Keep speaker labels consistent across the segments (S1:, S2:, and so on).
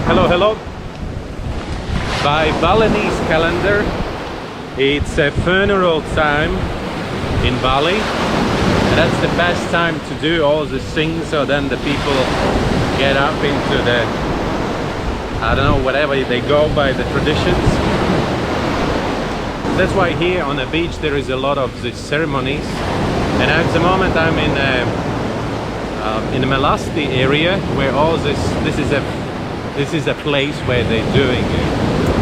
S1: Hello, hello. By Balinese calendar, it's a funeral time in Bali, and that's the best time to do all these things. So then the people get up into the, I don't know, whatever they go by the traditions. That's why here on the beach there is a lot of these ceremonies. And at the moment I'm in the Melasti area, where all this is a place where they're doing it.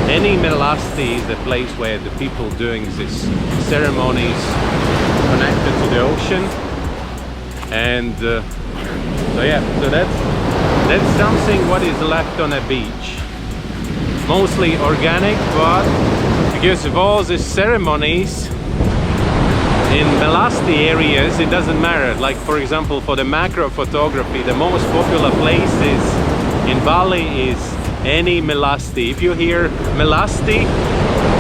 S1: Any Melasti is a place where the people doing these ceremonies connected to the ocean. And so yeah, so that's something what is left on a beach. Mostly organic, but because of all these ceremonies in Melasti areas, it doesn't matter. Like for example, for the macro photography, the most popular places in Bali is any Melasti. If you hear Melasti,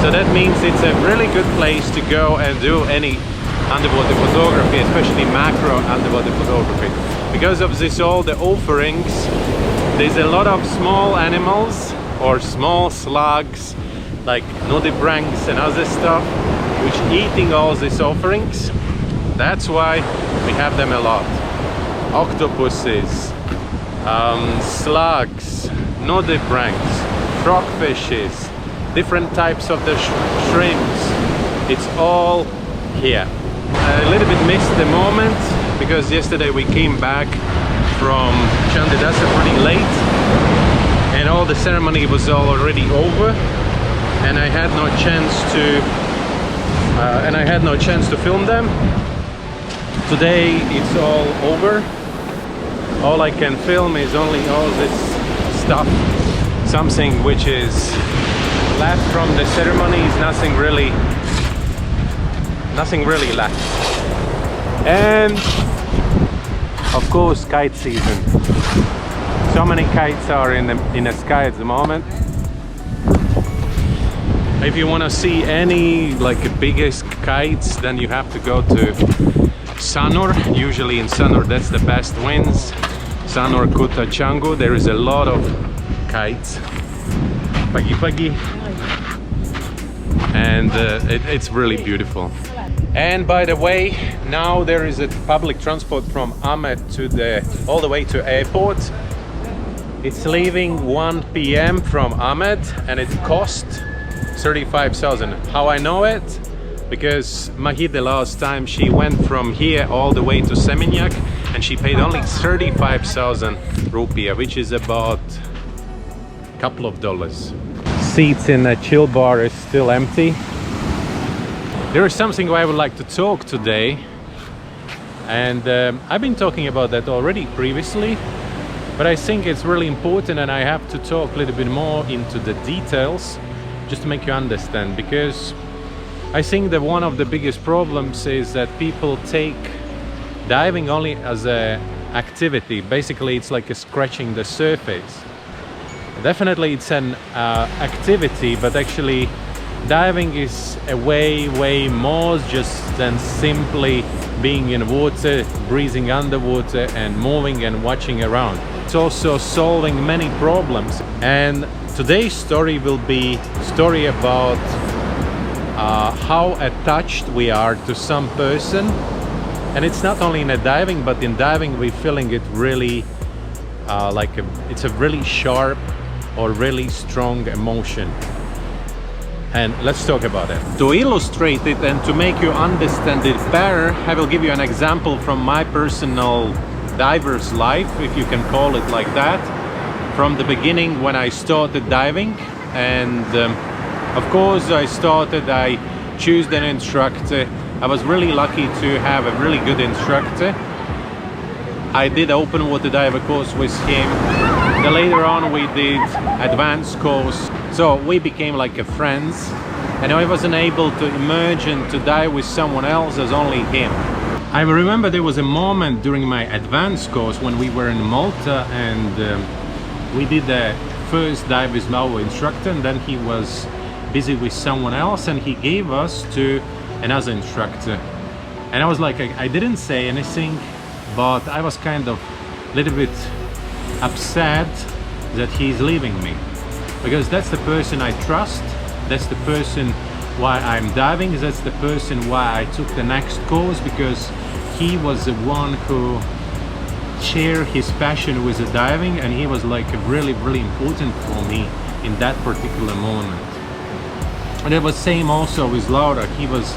S1: so that means it's a really good place to go and do any underwater photography, especially macro underwater photography. Because of this, all the offerings, there's a lot of small animals or small slugs like nudibranchs and other stuff which eating all these offerings. That's why we have them a lot. Octopuses, slugs, nudibranchs, frogfishes, different types of the shrimps. It's all here. I a little bit missed the moment because yesterday we came back from Chandidasa pretty late and all the ceremony was already over, and I had no chance to film them. Today it's all over. All I can film is only all this stuff. Something which is left from the ceremonies, nothing really left. And of course kite season. So many kites are in the sky at the moment. If you want to see any like biggest kites, then you have to go to Sanur. Usually in Sanur that's the best winds. Sanur, Kuta, Canggu, there is a lot of kites. Pagi-pagi. And it's really beautiful. And by the way, now there is a public transport from Amed all the way to airport. It's leaving 1 p.m. from Amed and it costs 35,000. How I know it? Because Mahi the last time she went from here all the way to Seminyak and she paid only 35,000 rupiah, which is about a couple of dollars. Seats in the chill bar is still empty. There is something I would like to talk today, and I've been talking about that already previously, but I think it's really important and I have to talk a little bit more into the details just to make you understand, because I think that one of the biggest problems is that people take diving only as an activity. Basically it's like scratching the surface. Definitely it's an activity, but actually diving is a way more just than simply being in water, breathing underwater and moving and watching around. It's also solving many problems, and today's story will be a story about how attached we are to some person. And it's not only in a diving, but in diving we're feeling it really it's a really sharp or really strong emotion. And let's talk about it. To illustrate it and to make you understand it better, I will give you an example from my personal diver's life, if you can call it like that, from the beginning when I started diving. And of course I chose an instructor. I was really lucky to have a really good instructor. I did open water diver course with him. Then later on we did advanced course. So we became like a friends, and I wasn't able to imagine to dive with someone else as only him. I remember there was a moment during my advanced course when we were in Malta, and we did the first dive with our instructor, and then he was busy with someone else and he gave us to another instructor. And I was like, I didn't say anything, but I was kind of a little bit upset that he's leaving me, because that's the person I trust, that's the person why I'm diving, that's the person why I took the next course, because he was the one who shared his passion with the diving, and he was like really important for me in that particular moment. And it was same also with Laura. He was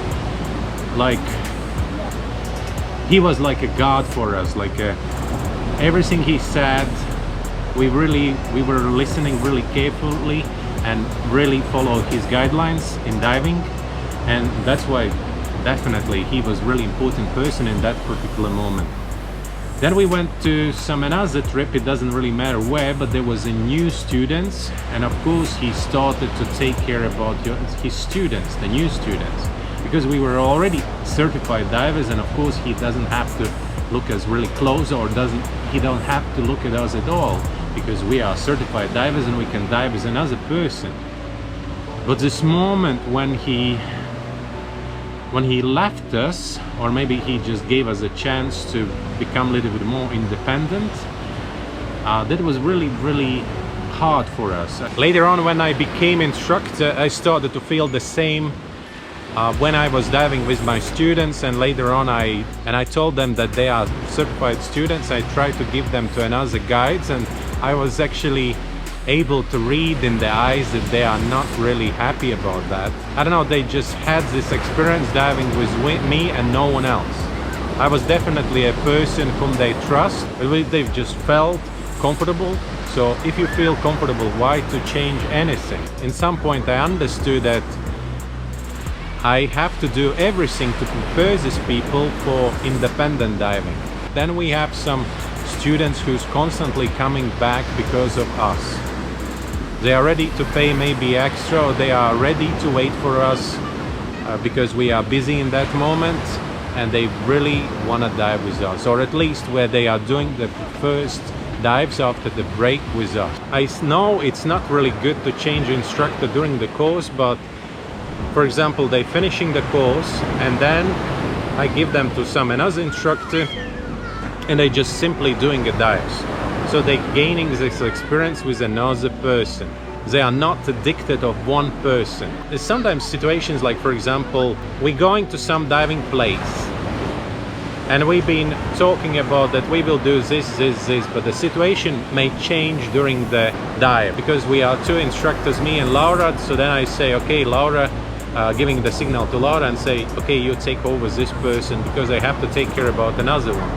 S1: like a god for us. Like everything he said, we were listening really carefully and really followed his guidelines in diving, and that's why definitely he was really important person in that particular moment. Then we went to some another trip, it doesn't really matter where, but there was a new students, and of course he started to take care about his students, the new students, because we were already certified divers, and of course he doesn't have to look us really close, or he don't have to look at us at all, because we are certified divers and we can dive as another person. But this moment when he left us, or maybe he just gave us a chance to become a little bit more independent, that was really hard for us. Later on, when I became instructor, I started to feel the same when I was diving with my students, and later on I told them that they are certified students. I tried to give them to another guides, and I was actually able to read in their eyes that they are not really happy about that. I don't know, they just had this experience diving with me and no one else. I was definitely a person whom they trust, but they've just felt comfortable. So if you feel comfortable, why to change anything? In some point I understood that I have to do everything to prepare these people for independent diving. Then we have some students who's constantly coming back because of us. They are ready to pay maybe extra, or they are ready to wait for us because we are busy in that moment, and they really want to dive with us, or at least where they are doing the first dives after the break with us. I know it's not really good to change instructor during the course, but for example, they finishing the course and then I give them to another instructor, and they just simply doing a dives. So they're gaining this experience with another person. They are not addicted of one person. There's sometimes situations like, for example, we're going to some diving place and we've been talking about that we will do this, but the situation may change during the dive, because we are two instructors, me and Laura. So then I say, okay, Laura, giving the signal to Laura and say, okay, you take over this person because I have to take care about another one.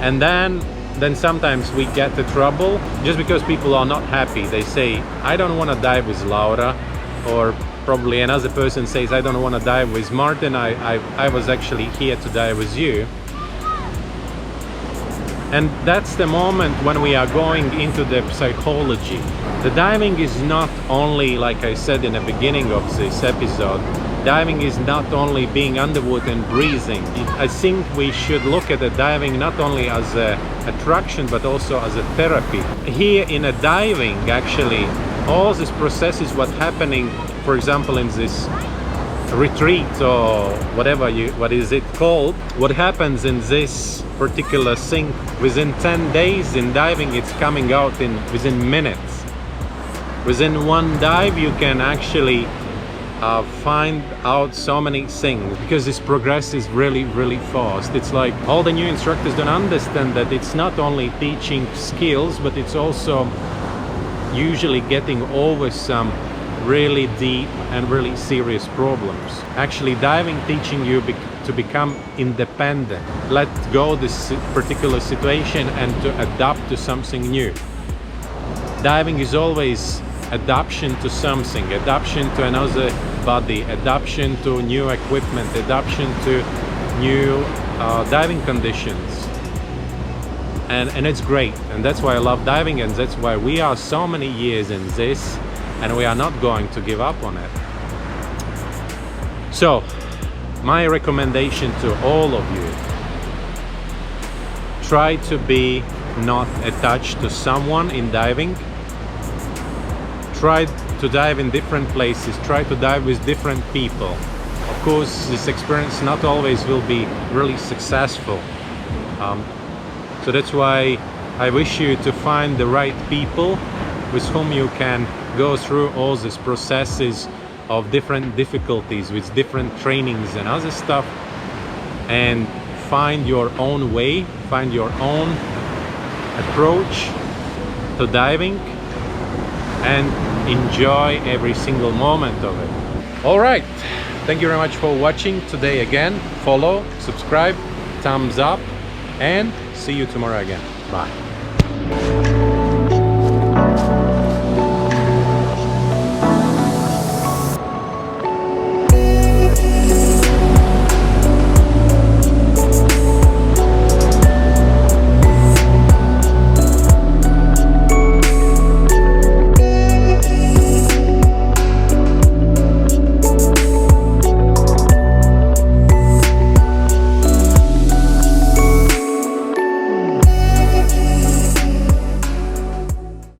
S1: And then sometimes we get to trouble just because people are not happy. They say, I don't want to dive with Laura, or probably another person says, I don't want to dive with Martin, I was actually here to dive with you. And that's the moment when we are going into the psychology. The diving is not only, like I said in the beginning of this episode, diving is not only being underwater and breathing. I think we should look at the diving not only as an attraction, but also as a therapy. Here in a diving, actually, all these processes, what's happening, for example, in this retreat or whatever what is it called, what happens in this particular thing within 10 days in diving, it's coming out within minutes. Within one dive you can actually find out so many things, because this progress is really fast. It's like all the new instructors don't understand that it's not only teaching skills, but it's also usually getting over some really deep and really serious problems. Actually, diving teaching you to become independent, let go this particular situation and to adapt to something new. Diving is always adaptation to something, adaptation to another body, adaptation to new equipment, adaptation to new diving conditions. And it's great, and that's why I love diving, and that's why we are so many years in this, and we are not going to give up on it. So my recommendation to all of you: try to be not attached to someone in diving. Try to dive in different places, try to dive with different people. Of course, this experience not always will be really successful. So that's why I wish you to find the right people with whom you can go through all these processes of different difficulties with different trainings and other stuff, and find your own way, find your own approach to diving and enjoy every single moment of it. All right, thank you very much for watching today again. Follow, subscribe, thumbs up, and see you tomorrow again. Bye.